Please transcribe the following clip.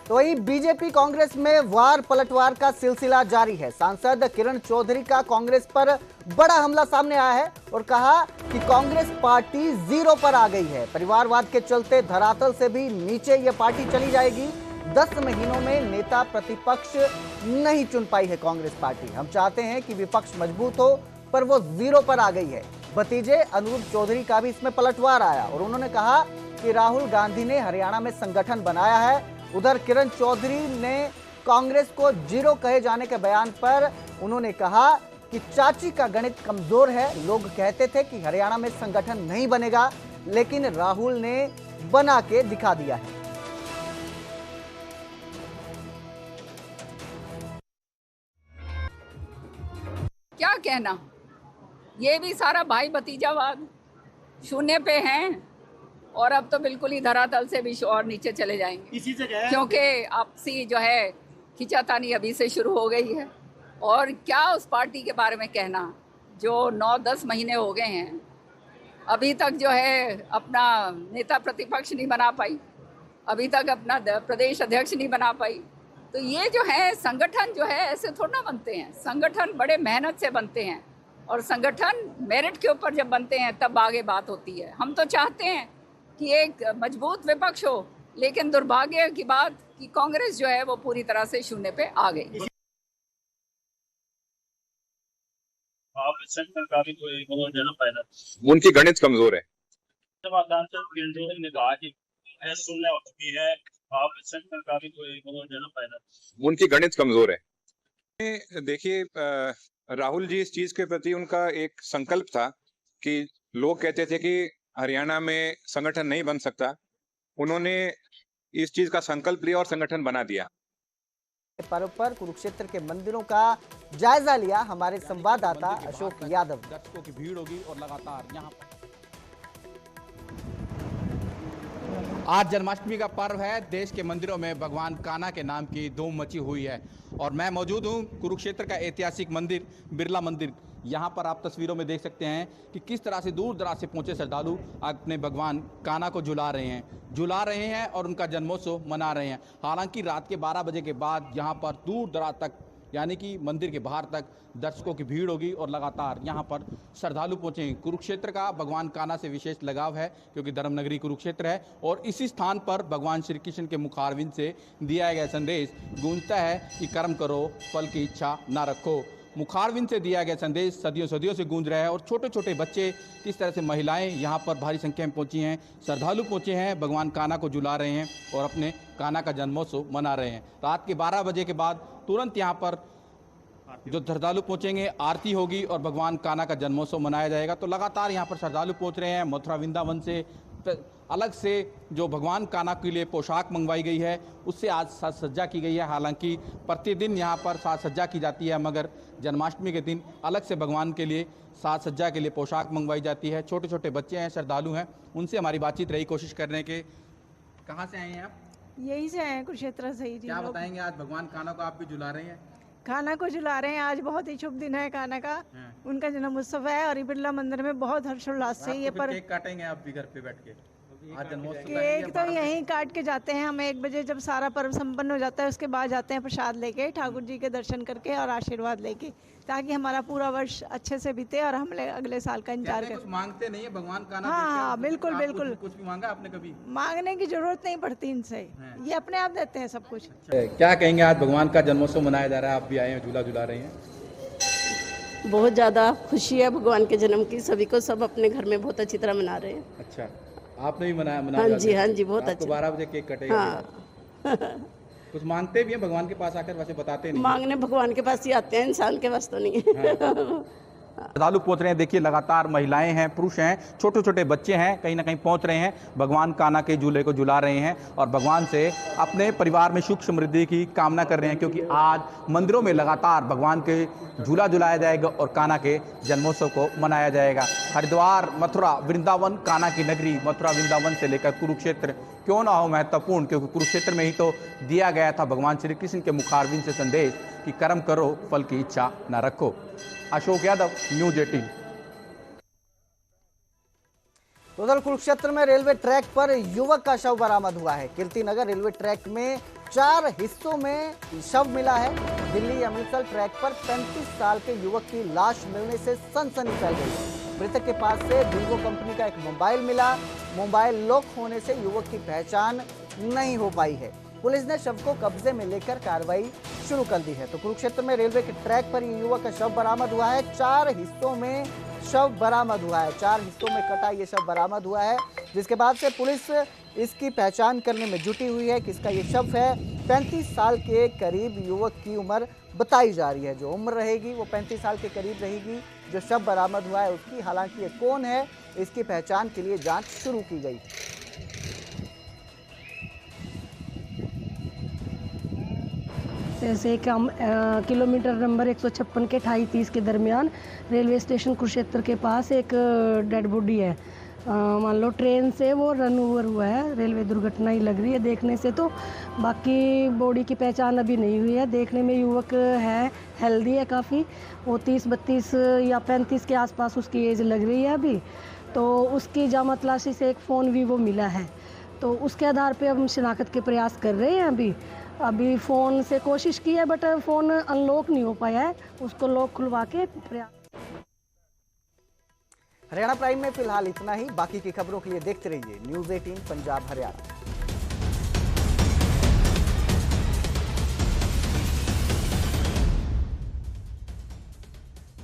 तो वही बीजेपी कांग्रेस में वार पलटवार का सिलसिला जारी है। सांसद किरण चौधरी का कांग्रेस पर बड़ा हमला सामने आया है और कहा कि कांग्रेस पार्टी जीरो पर आ गई है। परिवारवाद के चलते धरातल से भी नीचे ये पार्टी चली जाएगी। 10 महीनों में नेता प्रतिपक्ष नहीं चुन पाई है कांग्रेस पार्टी। हम चाहते हैं कि विपक्ष मजबूत हो, पर वो जीरो पर आ गई है। भतीजे अनूप चौधरी का भी इसमें पलटवार आया और उन्होंने कहा कि राहुल गांधी ने हरियाणा में संगठन बनाया है। उधर किरण चौधरी ने कांग्रेस को जीरो कहे जाने के बयान पर उन्होंने कहा कि चाची का गणित कमजोर है। लोग कहते थे कि हरियाणा में संगठन नहीं बनेगा, लेकिन राहुल ने बना के दिखा दिया है। क्या कहना, ये भी सारा भाई भतीजावाद शून्य पे हैं और अब तो बिल्कुल ही धरातल से भी और नीचे चले जाएंगे। इसी जगह क्योंकि आपसी जो है खिंचातानी अभी से शुरू हो गई है। और क्या उस पार्टी के बारे में कहना जो 9-10 महीने हो गए हैं, अभी तक जो है अपना नेता प्रतिपक्ष नहीं बना पाई, अभी तक अपना प्रदेश अध्यक्ष नहीं बना पाई। तो ये जो है संगठन जो है ऐसे थोड़ा ना बनते हैं। संगठन बड़े मेहनत से बनते हैं और संगठन मेरिट के ऊपर जब बनते हैं तब आगे बात होती है। हम तो चाहते हैं कि एक मजबूत विपक्ष हो, लेकिन दुर्भाग्य की बात कि कांग्रेस जो है वो पूरी तरह से शून्य पे आ गई। उनकी गणित कमजोर है। ने कहा कि शून्य हो चुकी है, उनकी गणित कमजोर है। देखिए, राहुल जी, इस चीज के प्रति उनका एक संकल्प था कि लोग कहते थे कि हरियाणा में संगठन नहीं बन सकता। उन्होंने इस चीज का संकल्प लिया और संगठन बना दिया। पर्व पर कुरुक्षेत्र के मंदिरों का जायजा लिया हमारे संवाददाता अशोक यादव। दर्शकों की भीड़ होगी और लगातार यहाँ आज जन्माष्टमी का पर्व है। देश के मंदिरों में भगवान कान्हा के नाम की धूम मची हुई है और मैं मौजूद हूँ कुरुक्षेत्र का ऐतिहासिक मंदिर बिरला मंदिर। यहाँ पर आप तस्वीरों में देख सकते हैं कि किस तरह से दूर दराज से पहुंचे श्रद्धालु अपने भगवान कान्हा को झुला रहे हैं और उनका जन्मोत्सव मना रहे हैं। हालांकि रात के 12 बजे के बाद यहाँ पर दूर दराज तक यानी कि मंदिर के बाहर तक दर्शकों की भीड़ होगी और लगातार यहाँ पर श्रद्धालु पहुँचेंगे। कुरुक्षेत्र का भगवान कान्हा से विशेष लगाव है क्योंकि धर्मनगरी कुरुक्षेत्र है और इसी स्थान पर भगवान श्री कृष्ण के मुखारविंद से दिया गया संदेश गूंजता है कि कर्म करो, फल की इच्छा ना रखो। मुखारविंद से दिया गया संदेश सदियों से गूंज रहा है और छोटे छोटे बच्चे, किस तरह से महिलाएं यहाँ पर भारी संख्या में पहुंची हैं, श्रद्धालु पहुंचे हैं, भगवान कान्हा को झुला रहे हैं और अपने कान्हा का जन्मोत्सव मना रहे हैं। रात के 12 बजे के बाद तुरंत यहाँ पर जो श्रद्धालु पहुंचेंगे, आरती होगी और भगवान कान्हा का जन्मोत्सव मनाया जाएगा। तो लगातार यहाँ पर श्रद्धालु पहुंच रहे हैं। मथुरा वृंदावन से अलग से जो भगवान कान्हा के लिए पोशाक मंगवाई गई है उससे आज साज सज्जा की गई है। हालांकि प्रतिदिन यहाँ पर साज सज्जा की जाती है, मगर जन्माष्टमी के दिन अलग से भगवान के लिए साज सज्जा के लिए पोशाक मंगवाई जाती है। छोटे छोटे बच्चे हैं, श्रद्धालु हैं, उनसे हमारी बातचीत रही, कोशिश करने के। कहाँ से आए हैं आप? यही से आए कुरुक्षेत्र से ही। क्या बताएंगे, आज भगवान कान्हा को आप भी झुला रहे हैं? कान्हा को झुला रहे हैं। आज बहुत ही शुभ दिन है कान्हा का, उनका जन्म उत्सव है और बिरला मंदिर में बहुत हर्षोल्लास से ये पर केक काटेंगे आप भी घर पे बैठ के? आज जन्मोत्सव केक तो यहीं काट के जाते हैं हम 1 बजे, जब सारा पर्व संपन्न हो जाता है उसके बाद जाते हैं प्रसाद लेके, ठाकुर जी के दर्शन करके और आशीर्वाद लेके, ताकि हमारा पूरा वर्ष अच्छे से बीते और हम अगले साल का इंतजार करें। कुछ मांगते नहीं है भगवान कान्हा? हाँ, बिल्कुल बिल्कुल। कुछ भी मांगा आपने कभी? मांगने की जरूरत नहीं पड़ती इनसे, ये अपने आप देते हैं सब कुछ। क्या कहेंगे, आज भगवान का जन्मोत्सव मनाया जा रहा है, आप भी आए हैं, झूला झुला रहे हैं? बहुत ज़्यादा खुशी है भगवान के जन्म की, सभी को सब अपने घर में बहुत अच्छी तरह मना रहे हैं। अच्छा, आपने भी मनाया? हाँ जी, बहुत अच्छा। 12 बजे केक कटेगा। हाँ। कुछ मांगते भी हैं भगवान के पास आकर, वैसे बताते नहीं? मांगने भगवान के पास ही आते हैं, इंसान के पास तो नहीं। श्रद्धालु पहुंच रहे हैं। देखिए लगातार महिलाएं हैं, पुरुष हैं, छोटे छोटे बच्चे हैं, कहीं ना कहीं पहुंच रहे हैं, भगवान कान्हा के झूले को झुला रहे हैं और भगवान से अपने परिवार में सुख समृद्धि की कामना कर रहे हैं। क्योंकि आज मंदिरों में लगातार भगवान के झूला झुलाया जाएगा और कान्हा के जन्मोत्सव को मनाया जाएगा। हरिद्वार, मथुरा, वृंदावन, कान्हा की नगरी, मथुरा वृंदावन से लेकर कुरुक्षेत्र क्यों ना हो महत्वपूर्ण, क्योंकि कुरुक्षेत्र में ही तो दिया गया था भगवान श्री कृष्ण के मुखारविंद से संदेश कि कर्म करो, फल की इच्छा न रखो। अशोक यादव, न्यूज़ 18। उधर कुरुक्षेत्र में रेलवे ट्रैक पर युवक का शव बरामद हुआ है। कीर्तिनगर रेलवे ट्रैक में 4 हिस्सों में शव मिला है। दिल्ली अमृतसर ट्रैक पर 35 साल के युवक की लाश मिलने से सनसनी फैल गई। मृतक के पास से वीवो कंपनी का एक मोबाइल मिला। मोबाइल लॉक होने से युवक की पहचान नहीं हो पाई है। पुलिस ने शव को कब्जे में लेकर कार्रवाई शुरू कर दी है। तो कुरुक्षेत्र में रेलवे के ट्रैक पर ये युवक का शव बरामद हुआ है। 4 हिस्सों में शव बरामद हुआ है। 4 हिस्सों में कटा ये शव बरामद हुआ है, जिसके बाद से पुलिस इसकी पहचान करने में जुटी हुई है। किसका ये शव है? 35 साल के करीब युवक की उम्र बताई जा रही है। जो उम्र रहेगी वो 35 साल के करीब रहेगी। जो शव बरामद हुआ है उसकी, हालांकि ये कौन है इसकी पहचान के लिए जांच शुरू की गई। से किलोमीटर नंबर 156 के 28-30 के दरमियान रेलवे स्टेशन कुरुक्षेत्र के पास एक डेड बॉडी है। मान लो ट्रेन से वो रन ओवर हुआ है। रेलवे दुर्घटना ही लग रही है देखने से तो। बाकी बॉडी की पहचान अभी नहीं हुई है। देखने में युवक है, हेल्दी है काफ़ी। वो 30-32 या 35 के आसपास उसकी एज लग रही है अभी। तो उसकी जामा तलाशी से एक फ़ोन वीवो मिला है, तो उसके आधार पे हम शिनाख्त के प्रयास कर रहे हैं। अभी फ़ोन से कोशिश की है बट फ़ोन अनलॉक नहीं हो पाया है। उसको लॉक खुलवा के प्रयास। हरियाणा प्राइम में फिलहाल इतना ही। बाकी की खबरों के लिए देखते रहिए न्यूज़ 18 पंजाब हरियाणा।